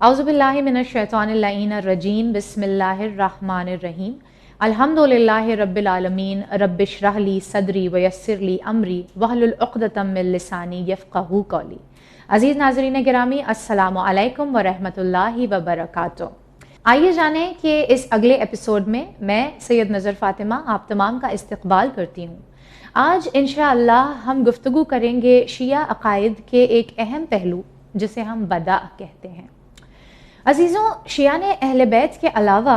اعوذ باللہ من الشیطان اللعین الرجیم بسم اللہ الرحمن الرحیم الحمدللہ رب العالمین رب اشرح لی صدری ویسر لی امری واحلل عقدۃ من لسانی یفقہوا قولی۔ عزیز ناظرین گرامی، السلام علیکم ورحمۃ اللہ وبرکاتہ۔ آئیے جانیں کہ اس اگلے ایپیسوڈ میں سید نظر فاطمہ آپ تمام کا استقبال کرتی ہوں۔ آج انشاءاللہ ہم گفتگو کریں گے شیعہ عقائد کے ایک اہم پہلو جسے ہم بدع کہتے ہیں۔ عزیزوں، شیعہ نے اہل بیت کے علاوہ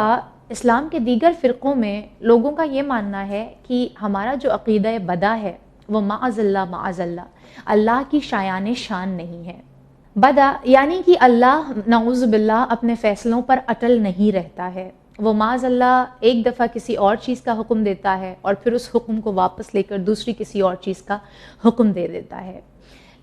اسلام کے دیگر فرقوں میں لوگوں کا یہ ماننا ہے کہ ہمارا جو عقیدہ بدع ہے وہ معاذ اللہ اللہ کی شایان شان نہیں ہے۔ بدع یعنی کہ اللہ نعوذ باللہ اپنے فیصلوں پر اٹل نہیں رہتا ہے، وہ معاذ اللہ ایک دفعہ کسی اور چیز کا حکم دیتا ہے اور پھر اس حکم کو واپس لے کر دوسری کسی اور چیز کا حکم دے دیتا ہے۔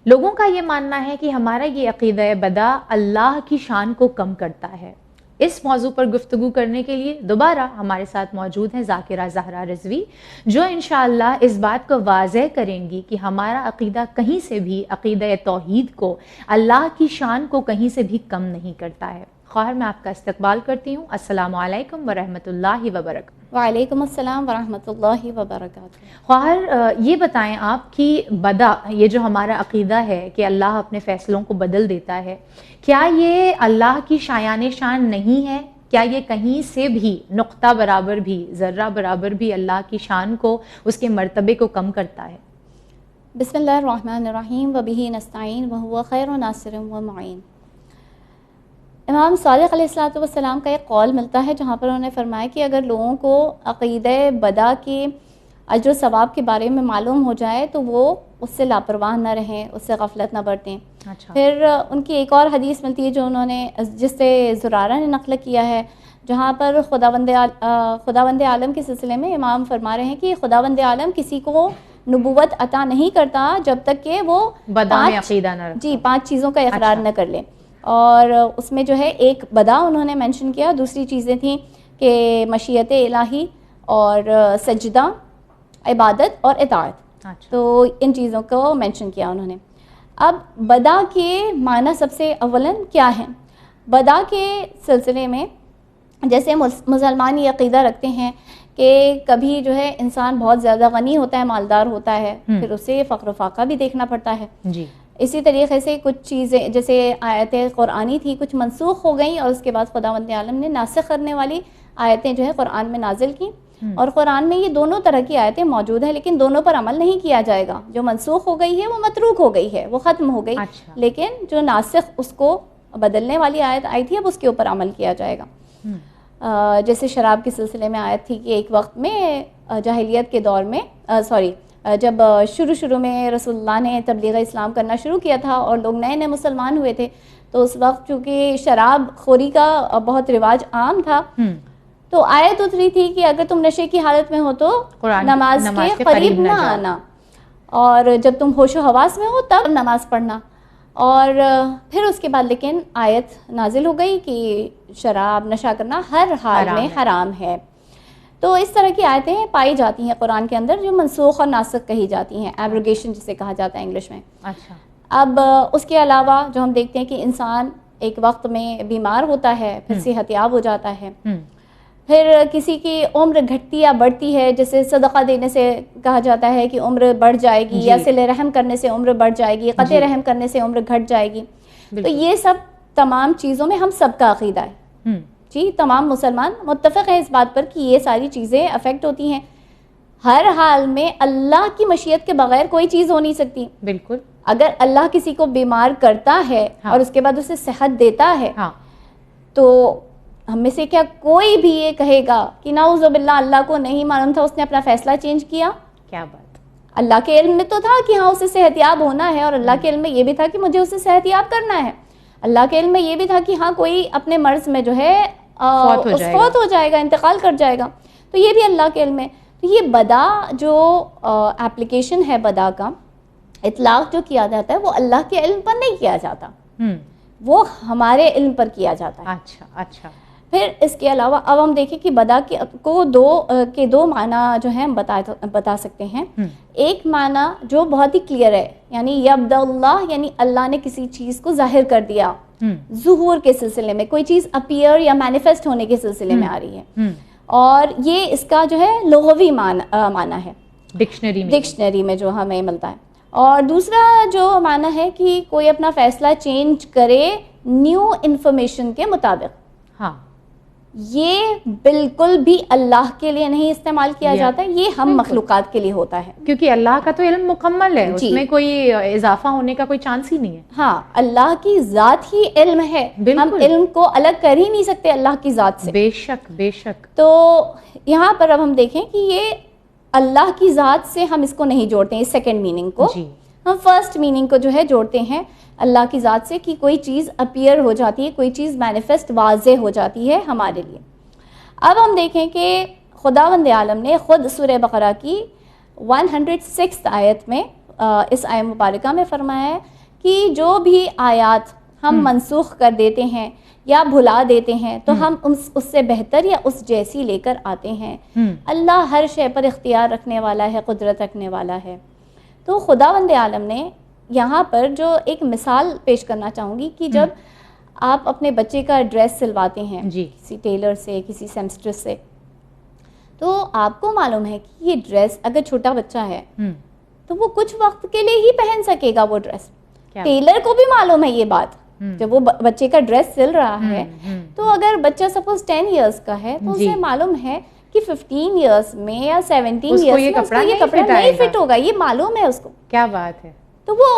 لوگوں کا یہ ماننا ہے کہ ہمارا یہ عقیدہ بدع اللہ کی شان کو کم کرتا ہے۔ اس موضوع پر گفتگو کرنے کے لیے دوبارہ ہمارے ساتھ موجود ہیں ذاکرہ زہرا رضوی، جو انشاءاللہ اس بات کو واضح کریں گی کہ ہمارا عقیدہ کہیں سے بھی عقیدہ توحید کو، اللہ کی شان کو کہیں سے بھی کم نہیں کرتا ہے۔ خواہر میں آپ کا استقبال کرتی ہوں۔ السلام علیکم ورحمۃ اللہ وبرکاتہ۔ وعلیکم السلام ورحمۃ اللہ وبرکاتہ۔ خواہر یہ بتائیں آپ کہ بدع، یہ جو ہمارا عقیدہ ہے کہ اللہ اپنے فیصلوں کو بدل دیتا ہے، کیا یہ اللہ کی شایان شان نہیں ہے؟ کیا یہ کہیں سے بھی نقطہ برابر بھی، ذرہ برابر بھی اللہ کی شان کو، اس کے مرتبے کو کم کرتا ہے؟ بسم اللہ الرحمن الرحیم وبہ نستعین وہو خیر ناصر و معین۔ امام صادق علیہ السلام کا ایک قول ملتا ہے جہاں پر انہوں نے فرمایا کہ اگر لوگوں کو عقیدہ بدع کے اجر و ثواب کے بارے میں معلوم ہو جائے تو وہ اس سے لاپرواہ نہ رہیں، اس سے غفلت نہ برتیں۔ اچھا۔ پھر ان کی ایک اور حدیث ملتی ہے جو انہوں نے جس سے زرارہ نے نقل کیا ہے، جہاں پر خداوند عالم کے سلسلے میں امام فرما رہے ہیں کہ خداوند عالم کسی کو نبوت عطا نہیں کرتا جب تک کہ وہ بدع میں عقیدہ نہ رکھتا۔ 5 چیزوں کا اقرار نہ کر لے، اور اس میں جو ہے ایک بدع انہوں نے مینشن کیا، دوسری چیزیں تھیں کہ مشیت الہی اور سجدہ، عبادت اور اطاعت۔ تو ان چیزوں کو مینشن کیا انہوں نے۔ اب بدع کے معنی سب سے اولاً کیا ہیں؟ بدع کے سلسلے میں جیسے مسلمان یہ عقیدہ رکھتے ہیں کہ کبھی جو ہے انسان بہت زیادہ غنی ہوتا ہے، مالدار ہوتا ہے، پھر اسے فقر و فاقہ بھی دیکھنا پڑتا ہے۔ جی۔ اسی اسی طریقے سے کچھ چیزیں جیسے آیتیں قرآنی تھی کچھ منسوخ ہو گئیں، اور اس کے بعد خداوند عالم نے ناسخ کرنے والی آیتیں جو ہے قرآن میں نازل کی، اور قرآن میں یہ دونوں طرح کی آیتیں موجود ہیں، لیکن دونوں پر عمل نہیں کیا جائے گا۔ جو منسوخ ہو گئی ہے وہ متروک ہو گئی ہے، وہ ختم ہو گئی، لیکن جو ناسخ اس کو بدلنے والی آیت آئی تھی اب اس کے اوپر عمل کیا جائے گا۔ جیسے شراب کے سلسلے میں آیت تھی کہ ایک وقت میں جاہلیت کے دور میں جب شروع میں رسول اللہ نے تبلیغ اسلام کرنا شروع کیا تھا اور لوگ نئے نئے مسلمان ہوئے تھے، تو اس وقت چونکہ شراب خوری کا بہت رواج عام تھا، تو آیت اتری تھی کہ اگر تم نشے کی حالت میں ہو تو نماز کے قریب نہ آنا، اور جب تم ہوش و حواس میں ہو تب نماز پڑھنا۔ اور پھر اس کے بعد لیکن آیت نازل ہو گئی کہ شراب نشہ کرنا ہر حال میں حرام ہے۔ تو اس طرح کی آیتیں پائی جاتی ہیں قرآن کے اندر جو منسوخ اور ناسخ کہی جاتی ہیں، ایبروگیشن جسے کہا جاتا ہے انگلش میں۔ اچھا۔ اب اس کے علاوہ جو ہم دیکھتے ہیں کہ انسان ایک وقت میں بیمار ہوتا ہے، پھر صحت یاب ہو جاتا ہے، پھر کسی کی عمر گھٹتی یا بڑھتی ہے، جیسے صدقہ دینے سے کہا جاتا ہے کہ عمر بڑھ جائے گی، یا صلہ رحم کرنے سے عمر بڑھ جائے گی، قطع رحم کرنے سے عمر گھٹ جائے گی۔ تو یہ سب تمام چیزوں میں ہم سب کا عقیدہ ہے، جی تمام مسلمان متفق ہیں اس بات پر کہ یہ ساری چیزیں افیکٹ ہوتی ہیں۔ ہر حال میں اللہ کی مشیت کے بغیر کوئی چیز ہو نہیں سکتی۔ بالکل، اگر اللہ کسی کو بیمار کرتا ہے اور اس کے بعد اسے صحت دیتا ہے، تو ہم میں سے کیا کوئی بھی یہ کہے گا کہ نعوذ باللہ اللہ کو نہیں معلوم تھا، اس نے اپنا فیصلہ چینج کیا؟ کیا بات! اللہ کے علم میں تو تھا کہ ہاں اسے صحت یاب ہونا ہے، اور اللہ کے علم میں یہ بھی تھا کہ مجھے اسے صحت یاب کرنا ہے۔ اللہ کے علم میں یہ بھی تھا کہ ہاں کوئی اپنے مرض میں جو ہے فوت ہو جائے گا، انتقال کر جائے گا، تو یہ بھی اللہ کے علم میں۔ تو یہ بدع جو اپلیکیشن ہے بدع کا اطلاق جو کیا جاتا ہے وہ اللہ کے علم پر نہیں کیا جاتا، وہ ہمارے علم پر کیا جاتا ہے۔ اچھا۔ پھر اس کے علاوہ اب ہم دیکھیں کہ بدع کو دو معنی جو ہیں ہم بتا سکتے ہیں۔ ایک معنی جو بہت ہی کلیئر ہے، یعنی یبدأ اللہ، یعنی اللہ نے کسی چیز کو ظاہر کر دیا، ظہور کے سلسلے میں، کوئی چیز اپیئر یا مینیفیسٹ ہونے کے سلسلے میں آ رہی ہے، اور یہ اس کا جو ہے لغوی معنی ہے ڈکشنری میں جو ہمیں ملتا ہے. اور دوسرا جو معنی ہے کہ کوئی اپنا فیصلہ چینج کرے نیو انفارمیشن کے مطابق. ہاں، یہ بالکل بھی اللہ کے لیے نہیں استعمال کیا جاتا ہے، یہ ہم مخلوقات کے لیے ہوتا ہے، کیونکہ اللہ کا تو علم مکمل ہے، اس میں کوئی اضافہ ہونے کا کوئی چانس ہی نہیں ہے. ہاں، اللہ کی ذات ہی علم ہے، ہم علم کو الگ کر ہی نہیں سکتے اللہ کی ذات سے. بے شک بے شک. تو یہاں پر اب ہم دیکھیں کہ یہ اللہ کی ذات سے ہم اس کو نہیں جوڑتے ہیں، اس سیکنڈ میننگ کو. ہم فرسٹ میننگ کو جو ہے جوڑتے ہیں اللہ کی ذات سے، کہ کوئی چیز اپیئر ہو جاتی ہے، کوئی چیز مینیفیسٹ واضح ہو جاتی ہے ہمارے لیے. اب ہم دیکھیں کہ خداوند عالم نے خود سورہ بقرہ کی 106 آیت میں اس آیت مبارکہ میں فرمایا ہے کہ جو بھی آیات ہم منسوخ کر دیتے ہیں یا بھلا دیتے ہیں تو ہم اس سے بہتر یا اس جیسی لے کر آتے ہیں. اللہ ہر شے پر اختیار رکھنے والا ہے، قدرت رکھنے والا ہے. تو خداوند عالم نے یہاں پر جو ایک مثال پیش کرنا چاہوں گی کہ جب آپ اپنے بچے کا ڈریس سلواتے ہیں کسی ٹیلر سے، کسی سیمسٹرس سے، تو آپ کو معلوم ہے کہ یہ ڈریس اگر چھوٹا بچہ ہے تو وہ کچھ وقت کے لیے ہی پہن سکے گا وہ ڈریس. ٹیلر کو بھی معلوم ہے یہ بات. جب وہ بچے کا ڈریس سل رہا ہے تو اگر بچہ سپوز 10 ایئرس کا ہے تو اسے معلوم ہے کہ 15 ایئرس میں یا 17 ایئرس میں اس کو یہ کپڑا نہیں فٹ ہوگا، یہ معلوم ہے اس کو. کیا بات ہے. تو وہ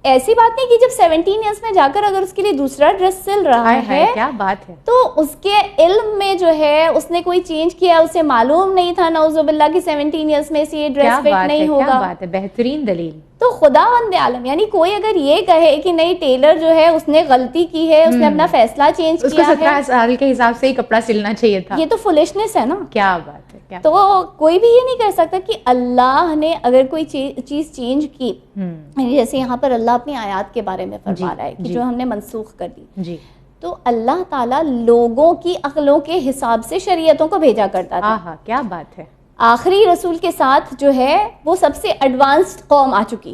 ایسی بات نہیں کہ جب 17 ایئرس میں جا کر اگر اس کے لیے دوسرا ڈریس سل رہا ہے، کیا بات ہے، تو اس کے علم میں جو ہے اس نے کوئی چینج کیا، اسے معلوم نہیں تھا نعوذ باللہ کہ 17 ایئرس میں سے یہ ڈریس فٹ نہیں ہوگا. کیا بات ہے، بہترین دلیل. تو خداوند عالم یعنی کوئی اگر یہ کہے کہ نہیں ٹیلر جو ہے اس نے غلطی کی ہے، اس نے اپنا فیصلہ چینج کیا ہے، اس کو 17 سال کے حساب سے ہی کپڑا سلنا چاہیے تھا، یہ تو فولشنس ہے نا. کیا بات ہے. تو کوئی بھی یہ نہیں کر سکتا کہ اللہ نے اگر کوئی چیز چینج کی، جیسے یہاں پر اللہ اپنی آیات کے بارے میں فرما رہا ہے کہ جو ہم نے منسوخ کر دی، تو اللہ تعالیٰ لوگوں کی عقلوں کے حساب سے شریعتوں کو بھیجا کرتا تھا. کیا بات ہے. آخری رسول کے ساتھ جو ہے وہ سب سے ایڈوانسڈ قوم آ چکی.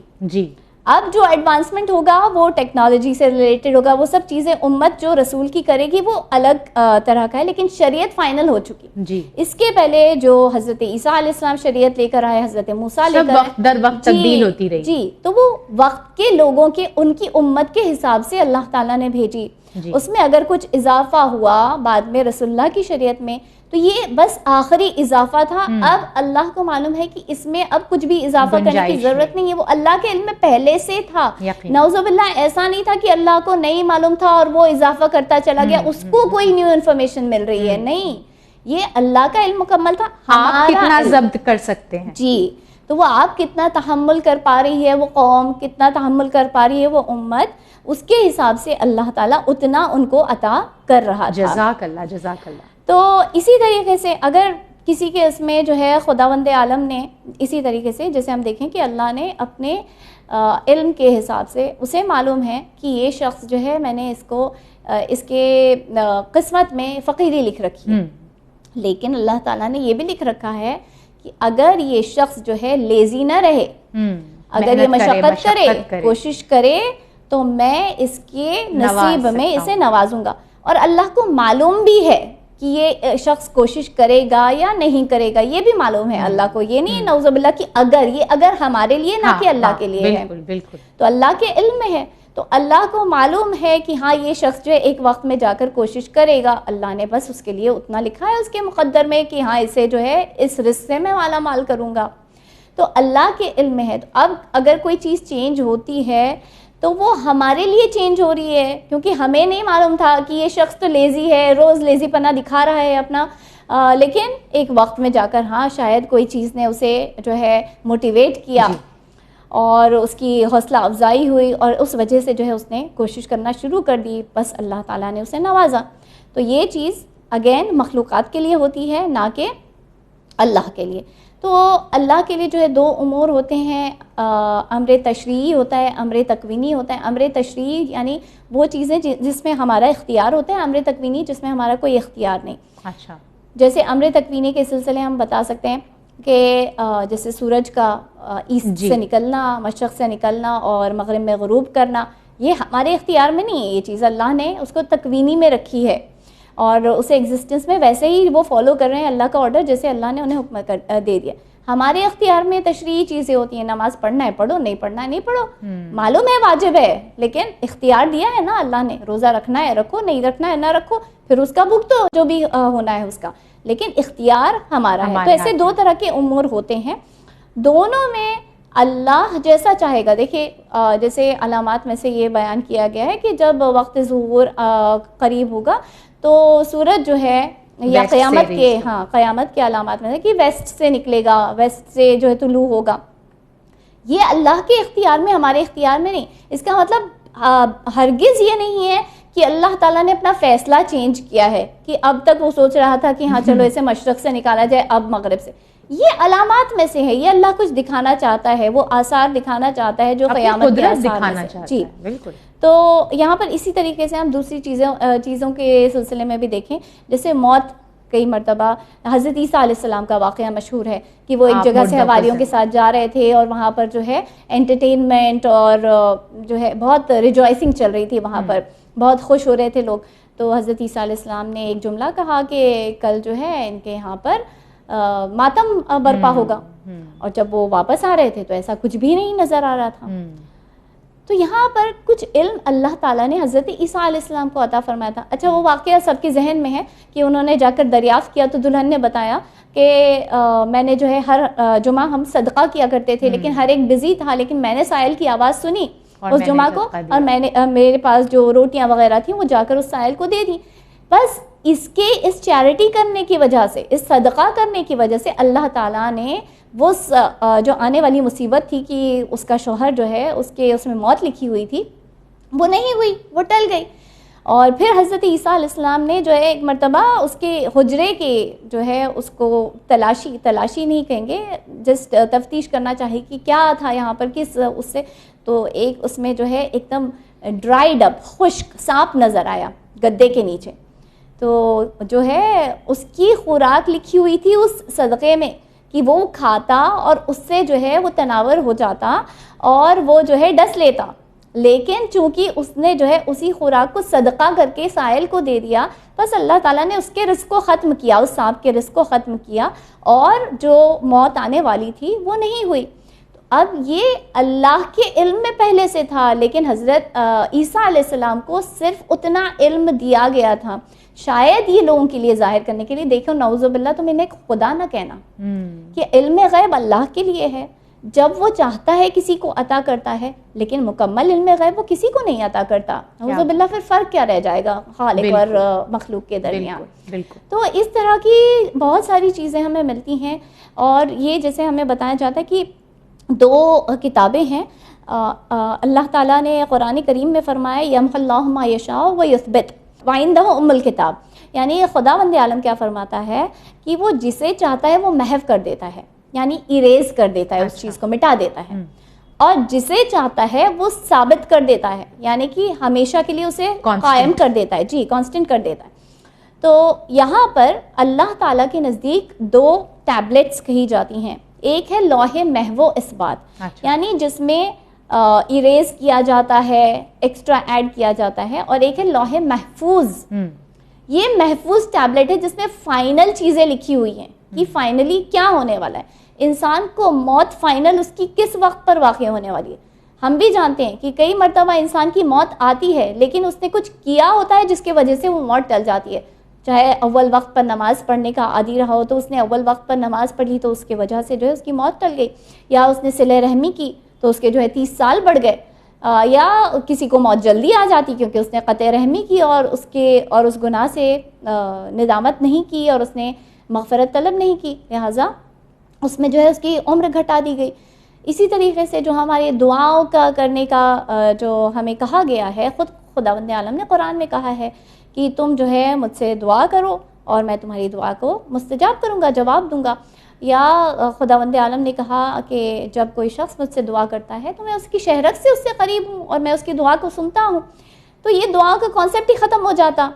اب جو ایڈوانسمنٹ ہوگا وہ ٹیکنالوجی سے ریلیٹڈ ہوگا، وہ سب چیزیں امت جو رسول کی کرے گی وہ الگ طرح کا ہے، لیکن شریعت فائنل ہو چکی. اس کے پہلے جو حضرت عیسیٰ علیہ السلام شریعت لے کر آئے، حضرت موسیٰ لے کر وقت در وقت تبدیل ہوتی رہی. تو وہ وقت کے لوگوں کے ان کی امت کے حساب سے اللہ تعالیٰ نے بھیجی. اس میں اگر کچھ اضافہ ہوا بعد میں رسول اللہ کی شریعت میں تو یہ بس آخری اضافہ تھا. اب اللہ کو معلوم ہے کہ اس میں اب کچھ بھی اضافہ کرنے کی ضرورت نہیں ہے، وہ اللہ کے علم میں پہلے سے تھا. نعوذ باللہ ایسا نہیں تھا کہ اللہ کو نہیں معلوم تھا اور وہ اضافہ کرتا چلا گیا، اس کو کوئی نیو انفارمیشن مل رہی ہے. نہیں، یہ اللہ کا علم مکمل تھا. آپ کتنا ضبط کر سکتے ہیں. تو وہ آپ کتنا تحمل کر پا رہی ہے، وہ قوم کتنا تحمل کر پا رہی ہے، وہ امت، اس کے حساب سے اللہ تعالیٰ اتنا ان کو عطا کر رہا تھا. جزاک اللہ جزاک اللہ. تو اسی طریقے سے اگر کسی کے اس میں جو ہے خداوند عالم نے اسی طریقے سے جیسے ہم دیکھیں کہ اللہ نے اپنے علم کے حساب سے اسے معلوم ہے کہ یہ شخص جو ہے میں نے اس کے قسمت میں فقیری لکھ رکھی ہے، لیکن اللہ تعالیٰ نے یہ بھی لکھ رکھا ہے کہ اگر یہ شخص جو ہے لیزی نہ رہے، اگر یہ مشقت کرے، کوشش کرے، تو میں اس کے نصیب میں اسے نوازوں گا. اور اللہ کو معلوم بھی ہے کہ یہ شخص کوشش کرے گا یا نہیں کرے گا، یہ بھی معلوم ہے اللہ کو. یہ نہیں نعوذ باللہ کہ اگر ہمارے لیے نہ کہ اللہ کے لیے ہے، تو اللہ کے علم میں ہے. تو اللہ کو معلوم ہے کہ ہاں یہ شخص جو ہے ایک وقت میں جا کر کوشش کرے گا، اللہ نے بس اس کے لیے اتنا لکھا ہے اس کے مقدر میں کہ ہاں اسے جو ہے اس رزق سے میں مالا مال کروں گا. تو اللہ کے علم میں ہے. تو اب اگر کوئی چیز چینج ہوتی ہے تو وہ ہمارے لیے چینج ہو رہی ہے، کیونکہ ہمیں نہیں معلوم تھا کہ یہ شخص تو لیزی ہے، روز لیزی پنا دکھا رہا ہے اپنا، لیکن ایک وقت میں جا کر ہاں شاید کوئی چیز نے اسے جو ہے موٹیویٹ کیا اور اس کی حوصلہ افزائی ہوئی اور اس وجہ سے جو ہے اس نے کوشش کرنا شروع کر دی، بس اللہ تعالیٰ نے اسے نوازا. تو یہ چیز اگین مخلوقات کے لیے ہوتی ہے، نہ کہ اللہ کے لیے. تو اللہ کے لیے جو ہے دو امور ہوتے ہیں، امر تشریعی ہوتا ہے، امر تکوینی ہوتا ہے. امر تشریعی یعنی وہ چیزیں جس میں ہمارا اختیار ہوتا ہے، امر تکوینی جس میں ہمارا کوئی اختیار نہیں. اچھا. جیسے امر تکوینی کے سلسلے ہم بتا سکتے ہیں کہ جیسے سورج کا ایسٹ سے نکلنا، مشرق سے نکلنا اور مغرب میں غروب کرنا، یہ ہمارے اختیار میں نہیں ہے، یہ چیز اللہ نے اس کو تکوینی میں رکھی ہے اور اسے ایگزسٹنس میں ویسے ہی وہ فالو کر رہے ہیں اللہ کا آرڈر جیسے اللہ نے انہیں حکم دے دیا. ہمارے اختیار میں تشریعی چیزیں ہوتی ہیں، نماز پڑھنا ہے پڑھو، نہیں پڑھنا ہے نہیں پڑھو، معلوم ہے واجب ہے لیکن اختیار دیا ہے نا اللہ نے، روزہ رکھنا ہے رکھو، نہیں رکھنا ہے نہ رکھو، پھر اس کا بھگتو جو بھی ہونا ہے اس کا، لیکن اختیار ہمارا ہے. تو ایسے دو طرح کے امور ہوتے ہیں، دونوں میں اللہ جیسا چاہے گا. دیکھیے جیسے علامات میں سے یہ بیان کیا گیا ہے کہ جب وقت ظہور قریب ہوگا تو سورج جو ہے یا قیامت کے علامات میں ہے کہ ویسٹ سے نکلے گا، ویسٹ سے جو ہے طلوع ہوگا. یہ اللہ کے اختیار میں، ہمارے اختیار میں نہیں. اس کا مطلب ہرگز یہ نہیں ہے کہ اللہ تعالیٰ نے اپنا فیصلہ چینج کیا ہے کہ اب تک وہ سوچ رہا تھا کہ ہاں چلو اسے مشرق سے نکالا جائے، اب مغرب سے. یہ علامات میں سے ہے، یہ اللہ کچھ دکھانا چاہتا ہے، وہ آثار دکھانا چاہتا ہے جو قیامت کے آثار میں سے. جی بالکل. تو یہاں پر اسی طریقے سے ہم دوسری چیزوں کے سلسلے میں بھی دیکھیں، جیسے موت. کئی مرتبہ حضرت عیسیٰ علیہ السلام کا واقعہ مشہور ہے کہ وہ ایک جگہ سے حواریوں کے ساتھ جا رہے تھے اور وہاں پر جو ہے انٹرٹینمنٹ اور جو ہے بہت ریجوائسنگ چل رہی تھی، وہاں پر بہت خوش ہو رہے تھے لوگ. تو حضرت عیسیٰ علیہ السلام نے ایک جملہ کہا کہ کل جو ہے ان کے یہاں پر ماتم برپا ہوگا، اور جب وہ واپس آ رہے تھے تو ایسا کچھ بھی نہیں نظر آ رہا تھا. تو یہاں پر کچھ علم اللہ تعالیٰ نے حضرت عیسیٰ علیہ السلام کو عطا فرمایا تھا. اچھا وہ واقعہ سب کے ذہن میں ہے کہ انہوں نے جا کر دریافت کیا تو دلہن نے بتایا کہ میں نے جو ہے ہر جمعہ ہم صدقہ کیا کرتے تھے لیکن ہر ایک بزی تھا، لیکن میں نے سائل کی آواز سنی اس جمعہ کو اور میں نے میرے پاس جو روٹیاں وغیرہ تھیں وہ جا کر اس سائل کو دے دی. بس اس چیریٹی کرنے کی وجہ سے، اس صدقہ کرنے کی وجہ سے اللہ تعالیٰ نے وہ جو آنے والی مصیبت تھی کہ اس کا شوہر جو ہے اس میں موت لکھی ہوئی تھی وہ نہیں ہوئی، وہ ٹل گئی. اور پھر حضرت عیسیٰ علیہ السلام نے جو ہے ایک مرتبہ اس کے حجرے کے جو ہے اس کو تلاشی نہیں کہیں گے، جسٹ تفتیش کرنا چاہیے کہ کیا تھا یہاں پر کس اس سے. تو ایک اس میں جو ہے ایک دم ڈرائیڈ اپ خشک سانپ نظر آیا گدے کے نیچے. تو جو ہے اس کی خوراک لکھی ہوئی تھی اس صدقے میں کہ وہ کھاتا اور اس سے جو ہے وہ تناور ہو جاتا اور وہ جو ہے ڈس لیتا، لیکن چونکہ اس نے جو ہے اسی خوراک کو صدقہ کر کے سائل کو دے دیا، بس اللہ تعالیٰ نے اس کے رزق کو ختم کیا، اس سانپ کے رزق کو ختم کیا اور جو موت آنے والی تھی وہ نہیں ہوئی. اب یہ اللہ کے علم میں پہلے سے تھا، لیکن حضرت عیسیٰ علیہ السلام کو صرف اتنا علم دیا گیا تھا شاید یہ لوگوں کے لیے ظاہر کرنے کے لیے. دیکھو نعوذ باللہ تم انہیں خدا نہ کہنا کہ علم غیب اللہ کے لیے ہے، جب وہ چاہتا ہے کسی کو عطا کرتا ہے، لیکن مکمل علم غیب وہ کسی کو نہیں عطا کرتا. نعوذ باللہ پھر فرق کیا رہ جائے گا خالق اور مخلوق کے درمیان. تو اس طرح کی بہت ساری چیزیں ہمیں ملتی ہیں. اور یہ جیسے ہمیں بتایا جاتا ہے کہ 2 کتابیں ہیں. اللہ تعالیٰ نے قرآن کریم میں فرمایا یمحو اللہ ما یشاء و یثبت وعندہ ام الکتاب، یعنی خداوند عالم کیا فرماتا ہے کہ وہ جسے چاہتا ہے وہ محو کر دیتا ہے، یعنی ایریز کر دیتا ہے، اس چیز کو مٹا دیتا ہے، اور جسے چاہتا ہے وہ ثابت کر دیتا ہے، یعنی کہ ہمیشہ کے لیے اسے قائم کر دیتا ہے. جی کانسٹنٹ کر دیتا ہے. تو یہاں پر اللہ تعالیٰ کے نزدیک 2 ٹیبلٹس کہی جاتی ہیں. ایک ہے لوح محو اثبات، یعنی جس میں ایریز کیا جاتا ہے، ایکسٹرا ایڈ کیا جاتا ہے، اور ایک ہے لوح محفوظ. یہ محفوظ ٹیبلٹ ہے جس میں فائنل چیزیں لکھی ہوئی ہیں کہ فائنلی کیا ہونے والا ہے. انسان کو موت فائنل اس کی کس وقت پر واقع ہونے والی ہے. ہم بھی جانتے ہیں کہ کئی مرتبہ انسان کی موت آتی ہے لیکن اس نے کچھ کیا ہوتا ہے جس کی وجہ سے وہ موت ٹل جاتی ہے. چاہے اول وقت پر نماز پڑھنے کا عادی رہا ہو تو اس نے اول وقت پر نماز پڑھ لی تو اس کی وجہ سے جو ہے اس کی موت ٹل گئی، یا اس نے صلہ رحمی کی تو اس کے جو ہے 30 سال بڑھ گئے، یا کسی کو موت جلدی آ جاتی کیونکہ اس نے قطع رحمی کی اور اس گناہ سے ندامت نہیں کی اور اس نے مغفرت طلب نہیں کی، لہٰذا اس میں جو ہے اس کی عمر گھٹا دی گئی. اسی طریقے سے جو ہماری دعاؤں کا کرنے کا جو ہمیں کہا گیا ہے، خود خداوند عالم نے قرآن میں کہا ہے کہ تم جو ہے مجھ سے دعا کرو اور میں تمہاری دعا کو مستجاب کروں گا، جواب دوں گا. یا خداوند عالم نے کہا کہ جب کوئی شخص مجھ سے دعا کرتا ہے تو میں اس کی شہرت سے اس سے قریب ہوں اور میں اس کی دعا کو سنتا ہوں. تو یہ دعا کا کانسیپٹ ہی ختم ہو جاتا.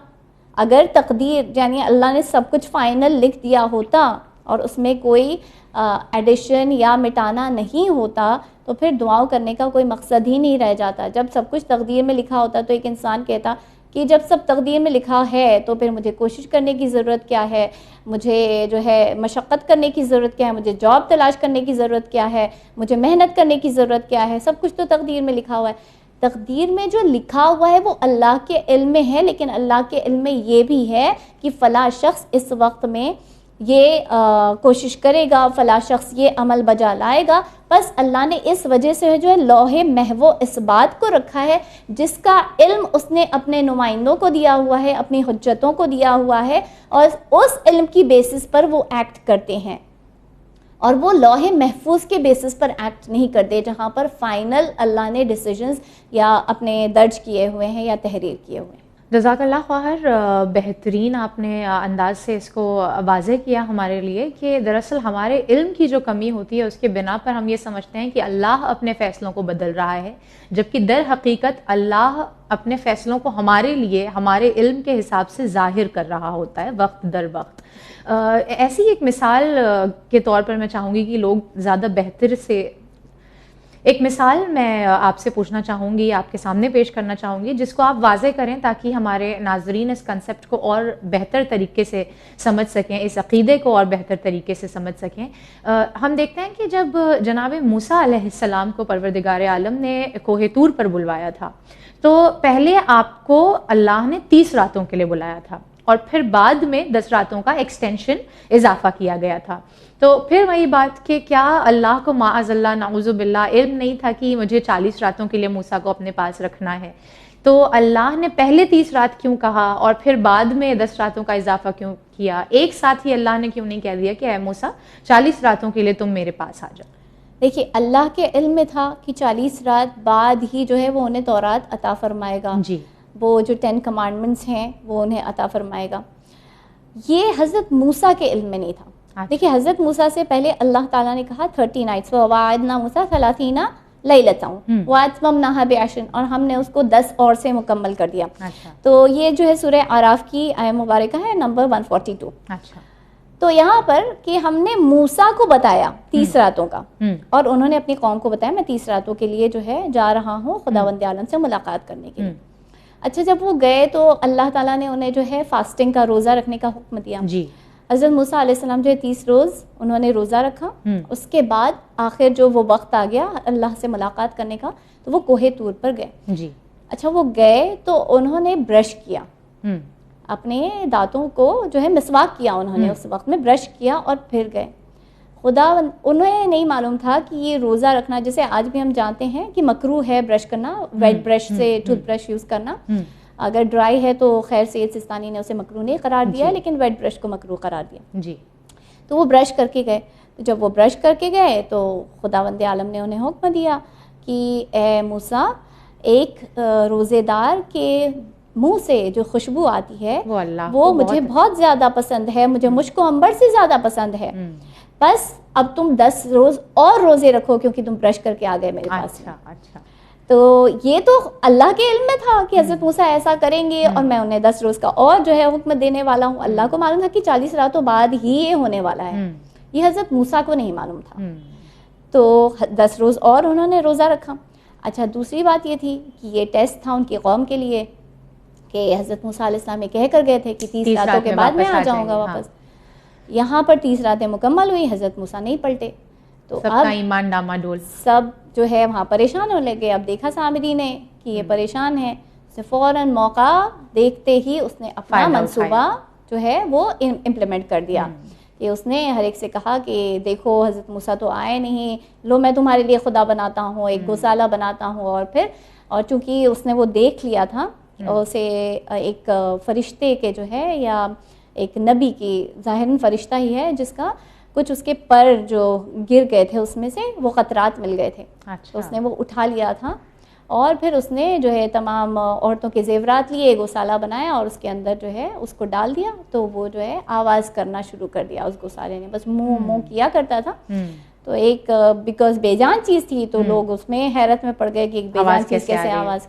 اگر تقدیر یعنی اللہ نے سب کچھ فائنل لکھ دیا ہوتا اور اس میں کوئی ایڈیشن یا مٹانا نہیں ہوتا تو پھر دعاؤں کرنے کا کوئی مقصد ہی نہیں رہ جاتا. جب سب کچھ تقدیر میں لکھا ہوتا تو ایک انسان کہتا کہ جب سب تقدیر میں لکھا ہے تو پھر مجھے کوشش کرنے کی ضرورت کیا ہے, مجھے جو ہے مشقت کرنے کی ضرورت کیا ہے, مجھے جاب تلاش کرنے کی ضرورت کیا ہے, مجھے محنت کرنے کی ضرورت کیا ہے, سب کچھ تو تقدیر میں لکھا ہوا ہے. تقدیر میں جو لکھا ہوا ہے وہ اللہ کے علم میں ہے, لیکن اللہ کے علم میں یہ بھی ہے کہ فلاں شخص اس وقت میں یہ کوشش کرے گا, فلاں شخص یہ عمل بجا لائے گا. بس اللہ نے اس وجہ سے جو ہے لوح محفوظ اس بات کو رکھا ہے جس کا علم اس نے اپنے نمائندوں کو دیا ہوا ہے, اپنی حجتوں کو دیا ہوا ہے, اور اس علم کی بیسس پر وہ ایکٹ کرتے ہیں, اور وہ لوح محفوظ کے بیسس پر ایکٹ نہیں کرتے جہاں پر فائنل اللہ نے ڈیسیجنز یا اپنے درج کیے ہوئے ہیں یا تحریر کیے ہوئے ہیں. جزاک اللہ خیر. بہترین آپ نے انداز سے اس کو واضح کیا ہمارے لیے کہ دراصل ہمارے علم کی جو کمی ہوتی ہے اس کے بنا پر ہم یہ سمجھتے ہیں کہ اللہ اپنے فیصلوں کو بدل رہا ہے, جبکہ در حقیقت اللہ اپنے فیصلوں کو ہمارے لیے ہمارے علم کے حساب سے ظاہر کر رہا ہوتا ہے وقت در وقت. ایسی ایک مثال کے طور پر میں چاہوں گی کہ لوگ زیادہ بہتر سے ایک مثال میں آپ سے پوچھنا چاہوں گی, آپ کے سامنے پیش کرنا چاہوں گی, جس کو آپ واضح کریں تاکہ ہمارے ناظرین اس کنسیپٹ کو اور بہتر طریقے سے سمجھ سکیں, اس عقیدے کو اور بہتر طریقے سے سمجھ سکیں. ہم دیکھتے ہیں کہ جب جناب موسیٰ علیہ السلام کو پروردگار عالم نے کوہ طور پر بلوایا تھا تو پہلے آپ کو اللہ نے 30 راتوں کے لیے بلایا تھا اور پھر بعد میں 10 راتوں کا ایکسٹینشن اضافہ کیا گیا تھا. تو پھر وہی بات کہ کیا اللہ کو معاذ اللہ نعوذ باللہ علم نہیں تھا کہ مجھے 40 راتوں کے لیے موسیٰ کو اپنے پاس رکھنا ہے؟ تو اللہ نے پہلے 30 رات کیوں کہا اور پھر بعد میں 10 راتوں کا اضافہ کیوں کیا؟ ایک ساتھ ہی اللہ نے کیوں نہیں کہہ دیا کہ اے موسیٰ 40 راتوں کے لیے تم میرے پاس آ جاؤ؟ دیکھیے اللہ کے علم میں تھا کہ 40 رات بعد ہی جو ہے وہ انہیں تورات عطا فرمائے گا, جی, وہ جو 10 کمانڈمنٹس ہیں وہ انہیں عطا فرمائے گا. یہ حضرت موسیٰ کے علم میں نہیں تھا. دیکھیے حضرت موسیٰ سے پہلے اللہ تعالیٰ نے کہا 30 نائٹس وَوَعَدْنَا مُوسَىٰ 30 لَيْلَةً وَأَتْمَمْنَاهَا ب10 اور ہم نے اس کو 10 اور سے مکمل کر دیا. تو یہ جو ہے سورہ اعراف کی آیت مبارکہ ہے نمبر 142. تو یہاں پر کہ ہم نے موسیٰ کو بتایا 30 راتوں کا اور انہوں نے اپنی قوم کو بتایا میں 30 راتوں کے لیے جو ہے جا رہا ہوں خداوند عالم سے ملاقات کرنے کے لیے. اچھا جب وہ گئے تو اللہ تعالیٰ نے انہیں جو ہے فاسٹنگ کا روزہ رکھنے کا حکم دیا. جی, حضرت موسیٰ علیہ السلام جو ہے 30 روز انہوں نے روزہ رکھا. اس کے بعد آخر جو وہ وقت آ گیا اللہ سے ملاقات کرنے کا تو وہ کوہ طور پر گئے. جی, اچھا وہ گئے تو انہوں نے برش کیا, اپنے دانتوں کو جو ہے مسواک کیا, انہوں نے اس وقت میں برش کیا اور پھر گئے. خدا انہیں نہیں معلوم تھا کہ یہ روزہ رکھنا جیسے آج بھی ہم جانتے ہیں کہ مکروہ ہے برش کرنا, ویٹ برش سے ٹوتھ برش یوز کرنا. اگر ڈرائی ہے تو خیر سید سستانی نے اسے مکروہ نہیں قرار دیا لیکن ویٹ برش کو مکروہ قرار دیا. جی, تو وہ برش کر کے گئے. جب وہ برش کر کے گئے تو خداوند عالم نے انہیں حکم دیا کہ اے موسیٰ ایک روزے دار کے منہ سے جو خوشبو آتی ہے وہ مجھے بہت زیادہ پسند ہے, مجھے مشک و عنبر سے زیادہ پسند ہے. بس اب تم 10 روز اور روزے رکھو کیونکہ تم برش کر کے آ گئے میرے پاس. اچھا. تو یہ تو اللہ کے علم میں تھا کہ حضرت موسیٰ ایسا کریں گے اور میں انہیں 10 روز کا اور جو ہے حکم دینے والا ہوں. اللہ کو معلوم تھا کہ 40 راتوں بعد ہی یہ ہونے والا ہے, یہ حضرت موسیٰ کو نہیں معلوم تھا. تو 10 روز اور انہوں نے روزہ رکھا. اچھا دوسری بات یہ تھی کہ یہ ٹیسٹ تھا ان کی قوم کے لیے کہ حضرت موسیٰ علیہ السلام یہ کہہ کر گئے تھے کہ 30 راتوں کے بعد میں آ جاؤں گا واپس. یہاں پر 30 راتیں مکمل ہوئی, حضرت موسیٰ نہیں پلٹے تو سب کا ایمان ڈاما ڈول, سب جو ہے وہاں پریشان ہونے لگے. اب دیکھا سامری نے کہ یہ پریشان ہے, اسے فوراً موقع دیکھتے ہی اس نے اپنا منصوبہ جو ہے وہ امپلیمنٹ کر دیا کہ اس نے ہر ایک سے کہا کہ دیکھو حضرت موسیٰ تو آئے نہیں, لو میں تمہارے لیے خدا بناتا ہوں, ایک گوسالہ بناتا ہوں. اور چونکہ اس نے وہ دیکھ لیا تھا اسے ایک فرشتے کے جو ہے یا ایک نبی کی ظاہراً فرشتہ ہی ہے جس کا کچھ اس کے پر جو گر گئے تھے اس میں سے وہ قطرات مل گئے تھے. تو اس نے وہ اٹھا لیا تھا اور پھر اس نے جو ہے تمام عورتوں کے زیورات لیے, گوسالہ بنایا اور اس کے اندر جو ہے اس کو ڈال دیا. تو وہ جو ہے آواز کرنا شروع کر دیا اس گوسالے نے, بس منہ کیا کرتا تھا. تو ایک بیکاز بے جان چیز تھی تو لوگ اس میں حیرت میں پڑ گئے کہ ایک بے جان چیز کیسے آواز.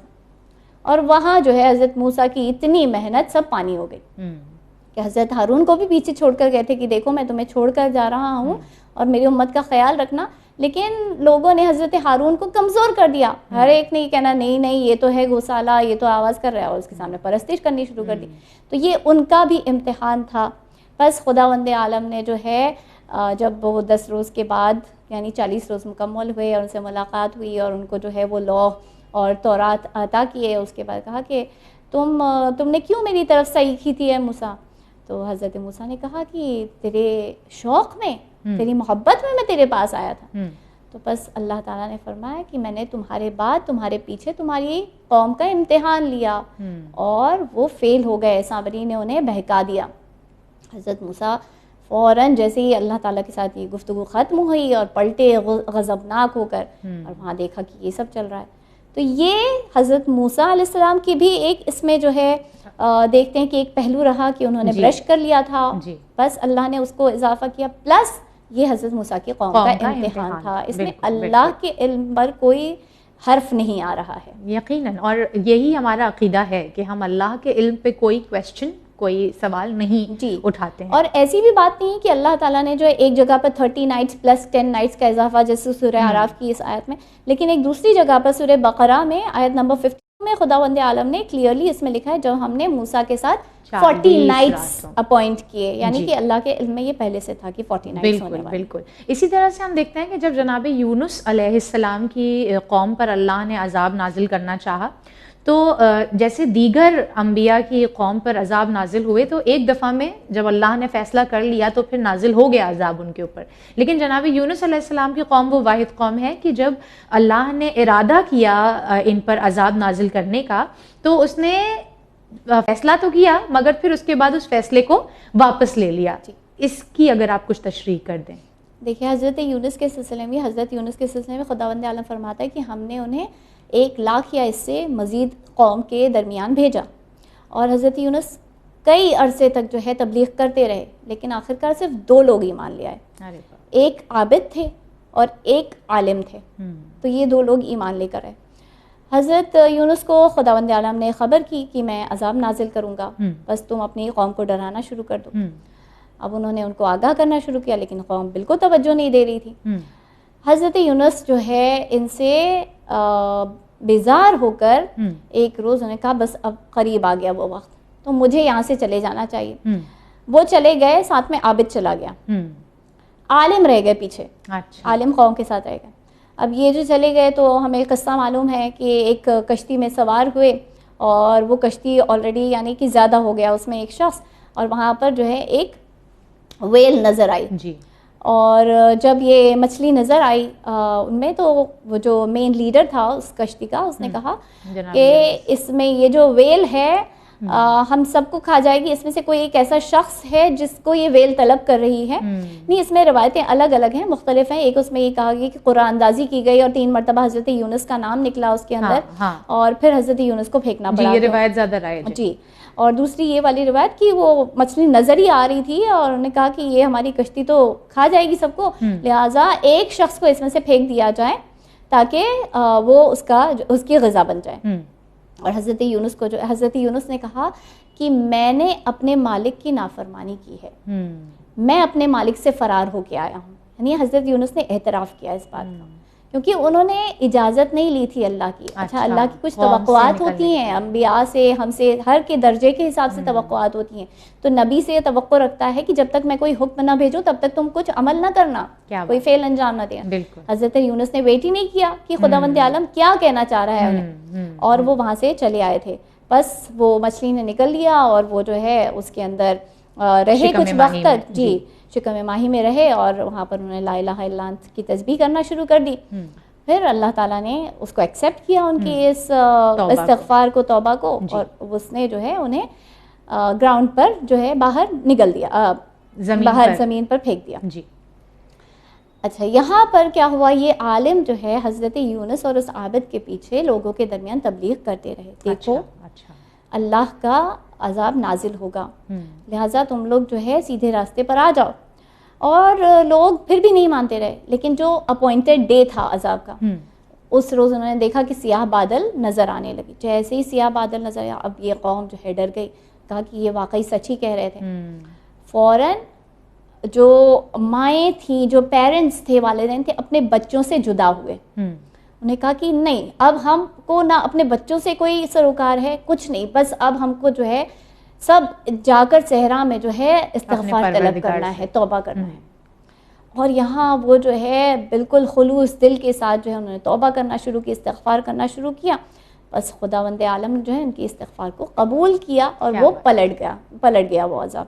اور وہاں جو ہے حضرت موسیٰ کی اتنی محنت سب پانی ہو گئی. کہ حضرت ہارون کو بھی پیچھے چھوڑ کر گئے تھے کہ دیکھو میں تمہیں چھوڑ کر جا رہا ہوں اور میری امت کا خیال رکھنا، لیکن لوگوں نے حضرت ہارون کو کمزور کر دیا. ہر ایک نے یہ کہنا نہیں نہیں یہ تو ہے گوسالہ، یہ تو آواز کر رہا ہے، اور اس کے سامنے پرستش کرنی شروع کر دی. تو یہ ان کا بھی امتحان تھا. بس خداوند عالم نے جو ہے جب وہ 10 روز کے بعد یعنی 40 روز مکمل ہوئے اور ان سے ملاقات ہوئی اور ان کو جو ہے وہ لوح اور تورات عطا کیے، اس کے بعد کہا کہ تم نے کیوں میری طرف صحیح کی تھی اے موسیٰ؟ تو حضرت موسیٰ نے کہا کہ تیرے شوق میں، تیری محبت میں تیرے پاس آیا تھا. تو بس اللہ تعالیٰ نے فرمایا کہ میں نے تمہارے بعد تمہارے پیچھے تمہاری قوم کا امتحان لیا اور وہ فیل ہو گئے، سامری نے انہیں بہکا دیا. حضرت موسیٰ فوراً جیسے ہی اللہ تعالیٰ کے ساتھ یہ گفتگو ختم ہوئی اور پلٹے غضبناک ہو کر، اور وہاں دیکھا کہ یہ سب چل رہا ہے. تو یہ حضرت موسیٰ علیہ السلام کی بھی ایک اس میں جو ہے دیکھتے ہیں کہ ایک پہلو رہا کہ انہوں نے برش کر لیا تھا، بس اللہ نے اس کو اضافہ کیا، پلس یہ حضرت موسیٰ کی قوم کا امتحان تھا. اس میں اللہ کے علم پر کوئی حرف نہیں آ رہا ہے یقیناً، اور یہی ہمارا عقیدہ ہے کہ ہم اللہ کے علم پہ کوئی کویسچن، کوئی سوال نہیں اٹھاتے ہیں. اور ایسی بھی بات نہیں کہ اللہ تعالیٰ نے جو ایک جگہ پر 30 نائٹس پلس 10 نائٹس کا اضافہ جیسے سورہ اعراف کی اس آیت میں، لیکن ایک دوسری جگہ پر سورہ بقرہ میں آیت نمبر 50 میں خداوند عالم نے کلیئرلی اس میں لکھا ہے جب ہم نے موسیٰ کے ساتھ 40 نائٹس اپوائنٹ کیے، یعنی کہ اللہ کے علم میں یہ پہلے سے تھا کہ 40 نائٹس ہونے والے. بالکل. اسی طرح سے ہم دیکھتے ہیں کہ جب جناب یونس علیہ السلام کی قوم پر اللہ نے عذاب نازل کرنا چاہا تو جیسے دیگر انبیاء کی قوم پر عذاب نازل ہوئے تو ایک دفعہ میں جب اللہ نے فیصلہ کر لیا تو پھر نازل ہو گیا عذاب ان کے اوپر. لیکن جناب یونس علیہ السلام کی قوم وہ واحد قوم ہے کہ جب اللہ نے ارادہ کیا ان پر عذاب نازل کرنے کا تو اس نے فیصلہ تو کیا مگر پھر اس کے بعد اس فیصلے کو واپس لے لیا. اس کی اگر آپ کچھ تشریح کر دیں. دیکھیں حضرت یونس کے سلسلے میں خداوند عالم فرماتا ہے کہ ہم نے انہیں 1,00,000 یا اس سے مزید قوم کے درمیان بھیجا، اور حضرت یونس کئی عرصے تک جو ہے تبلیغ کرتے رہے، لیکن آخرکار صرف 2 لوگ ایمان لے آئے. ایک عابد تھے اور ایک عالم تھے. تو یہ 2 لوگ ایمان لے کر آئے. حضرت یونس کو خداوند عالم نے خبر کی کہ میں عذاب نازل کروں گا، بس تم اپنی قوم کو ڈرانا شروع کر دو. اب انہوں نے ان کو آگاہ کرنا شروع کیا، لیکن قوم بالکل توجہ نہیں دے رہی تھی. حضرت یونس جو ہے ان سے بیزار ہو کر ایک روز انہوں نے کہا بس اب قریب آ گیا وہ وقت، تو مجھے یہاں سے چلے جانا چاہیے. وہ چلے گئے، ساتھ میں عابد چلا گیا، عالم رہ گئے پیچھے. عالم قوم کے ساتھ رہ گئے. اب یہ جو چلے گئے تو ہمیں قصہ معلوم ہے کہ ایک کشتی میں سوار ہوئے اور وہ کشتی آلریڈی یعنی کہ زیادہ ہو گیا، اس میں ایک شخص، اور وہاں پر جو ہے ایک ویل نظر آئی. اور جب یہ مچھلی نظر آئی ان میں تو وہ جو مین لیڈر تھا اس کشتی کا، اس نے کہا کہ اس میں یہ جو ویل ہے ہم سب کو کھا جائے گی، اس میں سے کوئی ایک ایسا شخص ہے جس کو یہ ویل طلب کر رہی ہے. نہیں، اس میں روایتیں الگ الگ ہیں، مختلف ہیں. ایک اس میں یہ کہا گیا کہ قرآن اندازی کی گئی اور 3 مرتبہ حضرت یونس کا نام نکلا اس کے اندر، اور پھر حضرت یونس کو پھینکنا پڑا. یہ روایت زیادہ رائج ہے. جی. اور دوسری یہ والی روایت کہ وہ مچھلی نظر ہی آ رہی تھی اور انہوں نے کہا کہ یہ ہماری کشتی تو کھا جائے گی سب کو، لہٰذا ایک شخص کو اس میں سے پھینک دیا جائے تاکہ وہ اس کی غذا بن جائے. اور حضرت یونس نے کہا کہ میں نے اپنے مالک کی نافرمانی کی ہے، میں اپنے مالک سے فرار ہو کے آیا ہوں. یعنی حضرت یونس نے اعتراف کیا اس بات کا، کیونکہ انہوں نے اجازت نہیں لی تھی اللہ کی. اچھا، اللہ کی کچھ توقعات ہوتی ہیں انبیاء سے، ہم سے، ہر کے درجے کے حساب سے توقعات ہوتی ہیں. تو نبی سے یہ توقع رکھتا ہے کہ جب تک میں کوئی حکم نہ بھیجوں تب تک تم کچھ عمل نہ کرنا، کوئی فعل انجام نہ دینا. حضرت یونس نے ویٹ ہی نہیں کیا کہ خداوند عالم کیا کہنا چاہ رہا ہے انہیں، اور وہ وہاں سے چلے آئے تھے. بس وہ مچھلی نے نکل لیا اور وہ جو ہے اس کے اندر رہے کچھ وقت تک. جی، شکم ماہی میں رہے اور وہاں پر انہوں نے لا الہ الا انت کی تسبیح کرنا شروع کر دی. پھر اللہ تعالیٰ نے اس کو ایکسیپٹ کیا ان کی اس استغفار کو، توبہ کو، اور اس نے جو ہے انہیں گراؤنڈ پر جو ہے باہر نکل دیا، باہر زمین پر پھینک دیا. جی. اچھا، یہاں پر کیا ہوا، یہ عالم جو ہے حضرت یونس اور اس عابد کے پیچھے لوگوں کے درمیان تبلیغ کرتے رہے. دیکھو اللہ کا عذاب نازل ہوگا، لہٰذا تم لوگ جو ہے سیدھے راستے پر آ جاؤ. اور لوگ پھر بھی نہیں مانتے رہے. لیکن جو اپوائنٹڈ ڈے تھا عذاب کا، اس روز انہوں نے دیکھا کہ سیاہ بادل نظر آنے لگی. جیسے ہی سیاہ بادل نظر آیا، اب یہ قوم جو ہے ڈر گئی. کہا کہ یہ واقعی سچ ہی کہہ رہے تھے. فوراً جو مائیں تھیں, جو پیرنٹس تھے, والدین تھے, اپنے بچوں سے جدا ہوئے. انہوں نے کہا کہ نہیں, اب ہم کو نہ اپنے بچوں سے کوئی سروکار ہے, کچھ نہیں, بس اب ہم کو جو ہے سب جا کر صحرا میں جو ہے استغفار طلب کرنا ہے, توبہ کرنا ہے. اور یہاں وہ جو ہے بالکل خلوص دل کے ساتھ جو ہے انہوں نے توبہ کرنا شروع کی, استغفار کرنا شروع کیا. بس خداوند عالم جو ہے ان کی استغفار کو قبول کیا اور وہ پلٹ گیا وہ عذاب.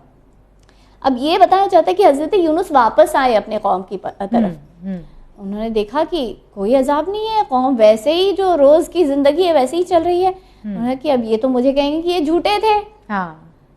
اب یہ بتایا جاتا ہے کہ حضرت یونس واپس آئے اپنے قوم کی طرف. انہوں نے دیکھا کہ کوئی عذاب نہیں ہے, قوم ویسے ہی جو روز کی زندگی ہے ویسے ہی چل رہی ہے. انہوں نے کہ اب یہ تو مجھے کہیں گے کہ یہ جھوٹے تھے,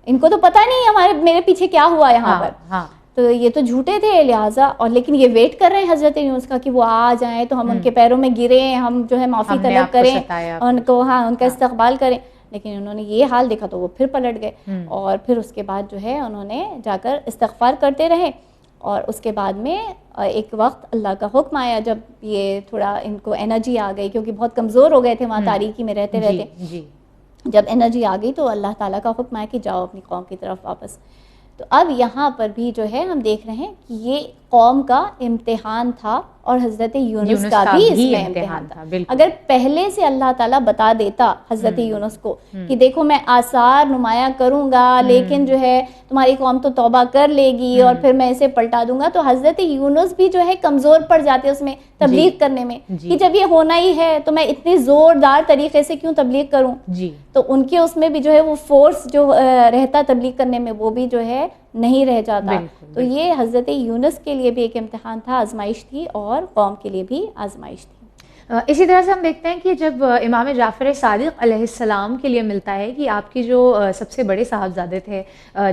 ان کو تو پتہ نہیں میرے پیچھے کیا ہوا یہاں پر, تو یہ تو جھوٹے تھے لہٰذا. اور لیکن یہ ویٹ کر رہے ہیں حضرت یونس کا کہ وہ آ جائیں تو ہم ان کے پیروں میں گریں, ہم جو ہے معافی طلب کریں, ان کو ان کا استقبال کریں. لیکن انہوں نے یہ حال دیکھا تو وہ پھر پلٹ گئے, اور پھر اس کے بعد جو ہے انہوں نے جا کر استغفار کرتے رہے. اور اس کے بعد میں ایک وقت اللہ کا حکم آیا, جب یہ تھوڑا ان کو انرجی آ گئی, کیونکہ بہت کمزور ہو گئے تھے وہاں تاریکی میں رہتے رہتے. جب انرجی آ گئی تو اللہ تعالیٰ کا حکم آیا کہ جاؤ اپنی قوم کی طرف واپس. تو اب یہاں پر بھی جو ہے ہم دیکھ رہے ہیں کہ یہ قوم کا امتحان تھا اور حضرت یونس کا بھی اس میں امتحان تھا. اگر پہلے سے اللہ تعالیٰ بتا دیتا حضرت یونس کو کہ دیکھو میں آثار نمایاں کروں گا, لیکن جو ہے تمہاری قوم تو توبہ کر لے گی اور پھر میں اسے پلٹا دوں گا, تو حضرت یونس بھی جو ہے کمزور پڑ جاتے اس میں تبلیغ کرنے میں, کہ جب یہ ہونا ہی ہے تو میں اتنی زوردار طریقے سے کیوں تبلیغ کروں. تو ان کے اس میں بھی جو ہے وہ فورس جو رہتا تبلیغ کرنے میں وہ بھی جو ہے نہیں رہ جاتا. تو یہ حضرت یونس کے لیے بھی ایک امتحان تھا, آزمائش تھی, اور قوم کے لیے بھی آزمائش تھی. اسی طرح سے ہم دیکھتے ہیں کہ جب امام جعفر صادق علیہ السلام کے لیے ملتا ہے کہ آپ کی جو سب سے بڑے صاحبزادے تھے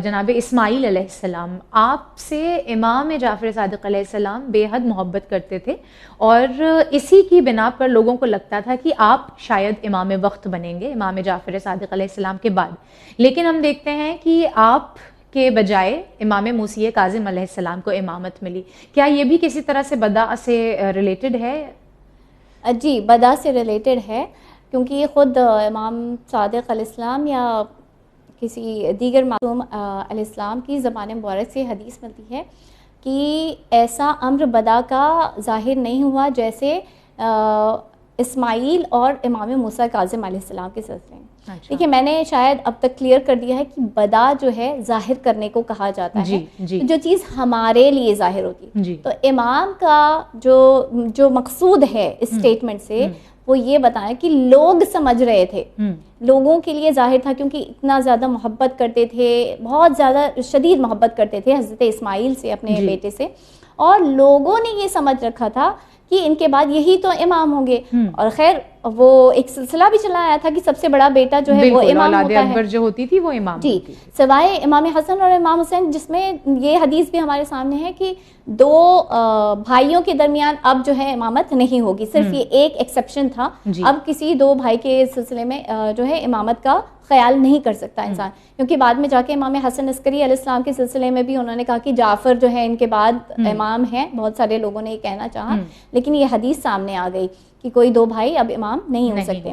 جناب اسماعیل علیہ السلام, آپ سے امام جعفر صادق علیہ السلام بے حد محبت کرتے تھے, اور اسی کی بنا پر لوگوں کو لگتا تھا کہ آپ شاید امام وقت بنیں گے امام جعفر صادق علیہ السلام کے بعد. لیکن ہم دیکھتے ہیں کہ آپ کے بجائے امام موسی کاظم علیہ السلام کو امامت ملی. کیا یہ بھی کسی طرح سے بدا سے ریلیٹڈ ہے؟ جی, بدا سے ریلیٹڈ ہے, کیونکہ یہ خود امام صادق علیہ السلام یا کسی دیگر معصوم علیہ السلام کی زبان مبارک سے حدیث ملتی ہے کہ ایسا امر بدا کا ظاہر نہیں ہوا جیسے اسماعیل اور امام موسیٰ کاظم علیہ السلام کے سلسلے میں. دیکھیے میں نے شاید اب تک کلیئر کر دیا ہے کہ بدا جو ہے ظاہر کرنے کو کہا جاتا ہے, جو چیز ہمارے لیے ظاہر ہوتی ہے. تو امام کا جو مقصود ہے اس اسٹیٹمنٹ سے وہ یہ بتایا کہ لوگ سمجھ رہے تھے, لوگوں کے لیے ظاہر تھا, کیونکہ اتنا زیادہ محبت کرتے تھے, بہت زیادہ شدید محبت کرتے تھے حضرت اسماعیل سے, اپنے بیٹے سے, اور لوگوں نے یہ سمجھ رکھا تھا کہ ان کے بعد یہی تو امام ہوں گے. اور خیر وہ ایک سلسلہ بھی چلا آیا تھا کہ سب سے بڑا بیٹا جو ہے وہ امام ہوتا ہے, جو ہوتی تھی وہ امام. جی, سوائے امام حسن اور امام حسین, جس میں یہ حدیث بھی ہمارے سامنے ہے کہ دو بھائیوں کے درمیان اب جو ہے امامت نہیں ہوگی, صرف یہ ایک ایکسیپشن تھا. اب کسی دو بھائی کے سلسلے میں جو ہے امامت کا خیال نہیں کر سکتا انسان, کیونکہ بعد میں جا کے امام حسن عسکری علیہ السلام کے سلسلے میں بھی انہوں نے کہا کہ جعفر جو ہے ان کے بعد امام ہیں. بہت سارے لوگوں نے یہ کہنا چاہا, لیکن یہ حدیث سامنے آ گئی کہ کوئی دو بھائی اب امام نہیں ہو سکتے.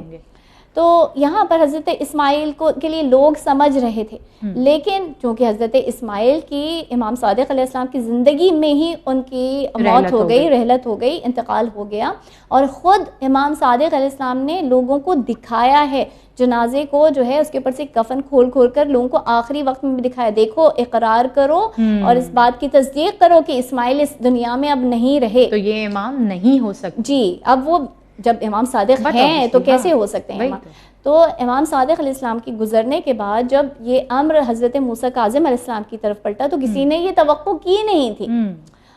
تو یہاں پر حضرت اسماعیل کے لیے لوگ سمجھ رہے تھے, لیکن چونکہ حضرت اسماعیل کی امام صادق علیہ السلام کی زندگی میں ہی ان کی موت ہو گئی, رحلت ہو گئی, انتقال ہو گیا, اور خود امام صادق علیہ السلام نے لوگوں کو دکھایا ہے جنازے کو, جو ہے اس کے اوپر سے کفن کھول کھول کر لوگوں کو آخری وقت میں بھی دکھایا, دیکھو اقرار کرو اور اس بات کی تصدیق کرو کہ اسماعیل اس دنیا میں اب نہیں رہے, تو یہ امام نہیں ہو سکتے. جی, اب وہ جب امام صادق ہیں تو کیسے ہو سکتے ہیں امام. تو امام صادق علیہ السلام کی گزرنے کے بعد جب یہ امر حضرت موسیٰ کاظم علیہ السلام کی طرف پلٹا تو کسی نے یہ توقع کی نہیں تھی.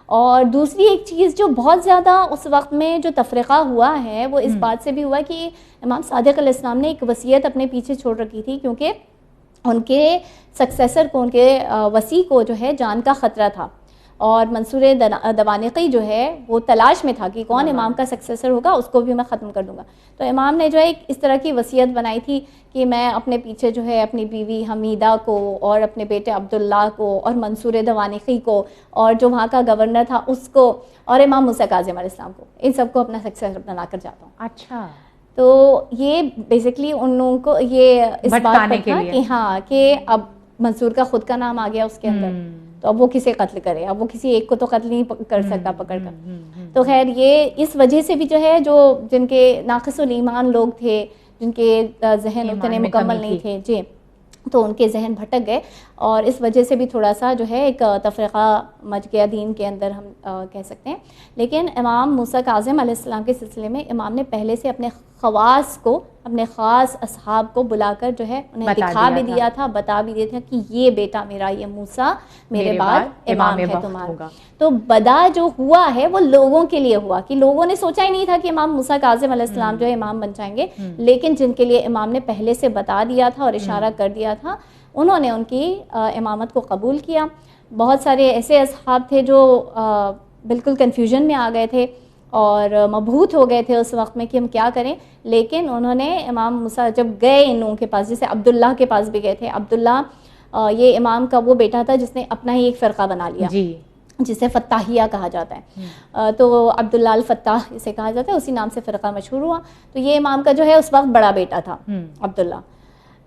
اور دوسری ایک چیز جو بہت زیادہ اس وقت میں جو تفرقہ ہوا ہے وہ اس بات سے بھی ہوا کہ امام صادق علیہ السلام نے ایک وصیت اپنے پیچھے چھوڑ رکھی تھی, کیونکہ ان کے سکسیسر کو, ان کے وصی کو جو ہے جان کا خطرہ تھا, اور منصور دوانقی جو ہے وہ تلاش میں تھا کہ کون امام کا سکسیسر ہوگا, اس کو بھی میں ختم کر دوں گا. تو امام نے جو ہے اس طرح کی وصیت بنائی تھی کہ میں اپنے پیچھے جو ہے اپنی بیوی حمیدہ کو اور اپنے بیٹے عبداللہ کو اور منصور دوانقی کو اور جو وہاں کا گورنر تھا اس کو اور امام موسیٰ کاظم علیہ السلام کو, ان سب کو اپنا سکسیسر بنا کر جاتا ہوں. اچھا, تو یہ بیسکلی ان لوگوں کو یہ اس بات پر تھا کہ ہاں کہ اب منصور کا خود کا نام آ گیا اس کے اندر، تو اب وہ کسے قتل کرے، اب وہ کسی ایک کو تو قتل نہیں کر سکتا پکڑ کر. تو خیر یہ اس وجہ سے بھی جو ہے جو جن کے ناقص الایمان لوگ تھے، جن کے ذہن اتنے مکمل نہیں تھے جی، تو ان کے ذہن بھٹک گئے، اور اس وجہ سے بھی تھوڑا سا جو ہے ایک تفرقہ مچ گیا دین کے اندر، ہم کہہ سکتے ہیں. لیکن امام موسیٰ کاظم علیہ السلام کے سلسلے میں امام نے پہلے سے اپنے خواص کو، اپنے خاص اصحاب کو بلا کر جو ہے انہیں دکھا بھی دیا تھا، بتا بھی دیا تھا کہ یہ بیٹا میرا، یہ موسیٰ میرے بعد امام ہے تمہارا. تو بدا جو ہوا ہے وہ لوگوں کے لیے ہوا، کہ لوگوں نے سوچا ہی نہیں تھا کہ امام موسیٰ کاظم علیہ السلام جو ہے امام بن جائیں گے، لیکن جن کے لیے امام نے پہلے سے بتا دیا تھا اور اشارہ کر دیا تھا، انہوں نے ان کی امامت کو قبول کیا. بہت سارے ایسے اصحاب تھے جو بالکل کنفیوژن میں آ گئے تھے اور مبہوت ہو گئے تھے اس وقت میں کہ ہم کیا کریں، لیکن انہوں نے امام موسیٰ جب گئے ان لوگوں کے پاس، جیسے عبداللہ کے پاس بھی گئے تھے. عبداللہ یہ امام کا وہ بیٹا تھا جس نے اپنا ہی ایک فرقہ بنا لیا جسے فتاحیہ کہا جاتا ہے. تو عبداللہ الفتاح اسے کہا جاتا ہے، اسی نام سے فرقہ مشہور ہوا. تو یہ امام کا جو ہے اس وقت بڑا بیٹا تھا عبداللہ.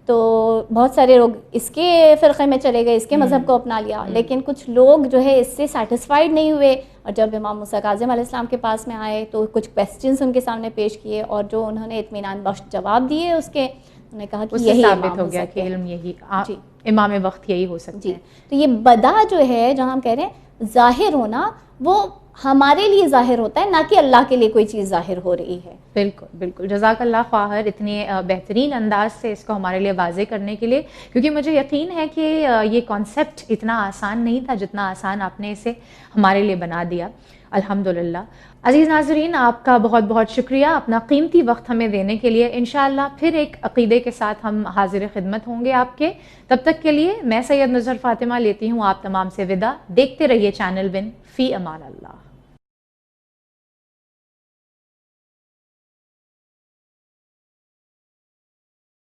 تو بہت سارے لوگ اس کے فرقے میں چلے گئے، اس کے مذہب کو اپنا لیا، لیکن کچھ لوگ جو ہے اس سے سیٹسفائیڈ نہیں ہوئے، اور جب امام موسیٰ کاظم علیہ السلام کے پاس میں آئے تو کچھ کویسچنس ان کے سامنے پیش کیے، اور جو انہوں نے اطمینان بخش جواب دیے اس کے، انہوں نے کہا کہ یہی ثابت ہو گیا کہ علم یہی امام وقت یہی ہو سکتا ہے. تو یہ بدا جو ہے جہاں ہم کہہ رہے ہیں ظاہر ہونا، وہ ہمارے لیے ظاہر ہوتا ہے، نہ کہ اللہ کے لیے کوئی چیز ظاہر ہو رہی ہے. بالکل بالکل، جزاک اللہ خواہر اتنے بہترین انداز سے اس کو ہمارے لیے واضح کرنے کے لیے، کیونکہ مجھے یقین ہے کہ یہ کانسیپٹ اتنا آسان نہیں تھا جتنا آسان آپ نے اسے ہمارے لیے بنا دیا الحمدللہ. عزیز ناظرین، آپ کا بہت بہت شکریہ اپنا قیمتی وقت ہمیں دینے کے لیے. انشاءاللہ پھر ایک عقیدے کے ساتھ ہم حاضر خدمت ہوں گے آپ کے. تب تک کے لیے میں سید نظر فاطمہ لیتی ہوں آپ تمام سے وداع. دیکھتے رہیے چینل ون. فی امان اللہ.